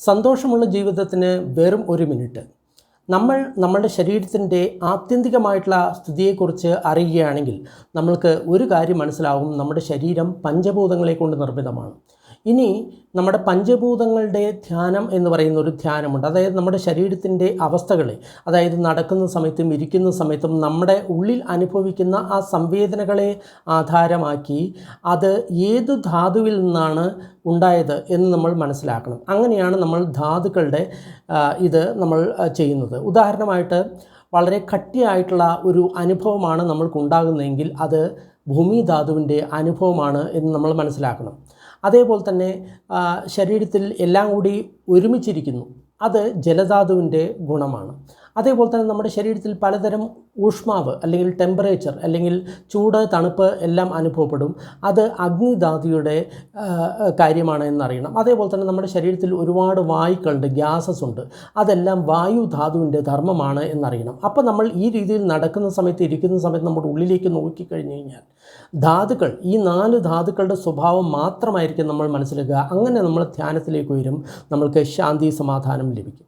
സന്തോഷമുള്ള ജീവിതത്തിന് വെറും ഒരു മിനിറ്റ്. നമ്മളുടെ ശരീരത്തിൻ്റെ ആത്യന്തികമായിട്ടുള്ള സ്ഥിതിയെക്കുറിച്ച് അറിയുകയാണെങ്കിൽ നമ്മൾക്ക് ഒരു കാര്യം മനസ്സിലാവും: നമ്മുടെ ശരീരം പഞ്ചഭൂതങ്ങളെ കൊണ്ട് നിർമ്മിതമാണ്. ഇനി നമ്മുടെ പഞ്ചഭൂതങ്ങളുടെ ധ്യാനം എന്ന് പറയുന്ന ഒരു ധ്യാനമുണ്ട്. അതായത് നമ്മുടെ ശരീരത്തിൻ്റെ അവസ്ഥകളെ, അതായത് നടക്കുന്ന സമയത്തും ഇരിക്കുന്ന സമയത്തും നമ്മുടെ ഉള്ളിൽ അനുഭവിക്കുന്ന ആ സംവേദനകളെ ആധാരമാക്കി അത് ഏതു ധാതുവിൽ നിന്നാണ് ഉണ്ടായത് എന്ന് നമ്മൾ മനസ്സിലാക്കണം. അങ്ങനെയാണ് നമ്മൾ ധാതുക്കളുടെ ഇത് നമ്മൾ ചെയ്യുന്നത്. ഉദാഹരണമായിട്ട് വളരെ കട്ടിയായിട്ടുള്ള ഒരു അനുഭവമാണ് നമ്മൾക്കുണ്ടാകുന്നതെങ്കിൽ അത് ഭൂമിധാതുവിൻ്റെ അനുഭവമാണ് എന്ന് നമ്മൾ മനസ്സിലാക്കണം. അതേപോലെ തന്നെ ശരീരത്തിൽ എല്ലാം കൂടി ഒരുമിച്ചിരിക്കുന്നു, അത് ജലധാതുവിൻ്റെ ഗുണമാണ്. അതേപോലെ തന്നെ നമ്മുടെ ശരീരത്തിൽ പലതരം ഊഷ്മാവ് അല്ലെങ്കിൽ ടെമ്പറേച്ചർ അല്ലെങ്കിൽ ചൂട്, തണുപ്പ് എല്ലാം അനുഭവപ്പെടും, അത് അഗ്നിധാതുയുടെ കാര്യമാണ് എന്നറിയണം. അതേപോലെ തന്നെ നമ്മുടെ ശരീരത്തിൽ ഒരുപാട് വായുക്കളുണ്ട്, ഗ്യാസസ് ഉണ്ട്, അതെല്ലാം വായുധാതുവിൻ്റെ ധർമ്മമാണ് എന്നറിയണം. അപ്പോൾ നമ്മൾ ഈ രീതിയിൽ നടക്കുന്ന സമയത്ത്, ഇരിക്കുന്ന സമയത്ത് നമ്മുടെ ഉള്ളിലേക്ക് നോക്കിക്കഴിഞ്ഞ് കഴിഞ്ഞാൽ ധാതുക്കൾ, ഈ 4 ധാതുക്കളുടെ സ്വഭാവം മാത്രമായിരിക്കും നമ്മൾ മനസ്സിലാക്കുക. അങ്ങനെ നമ്മൾ ധ്യാനത്തിലേക്ക് വരും, നമ്മൾക്ക് ശാന്തി, സമാധാനം ലഭിക്കും.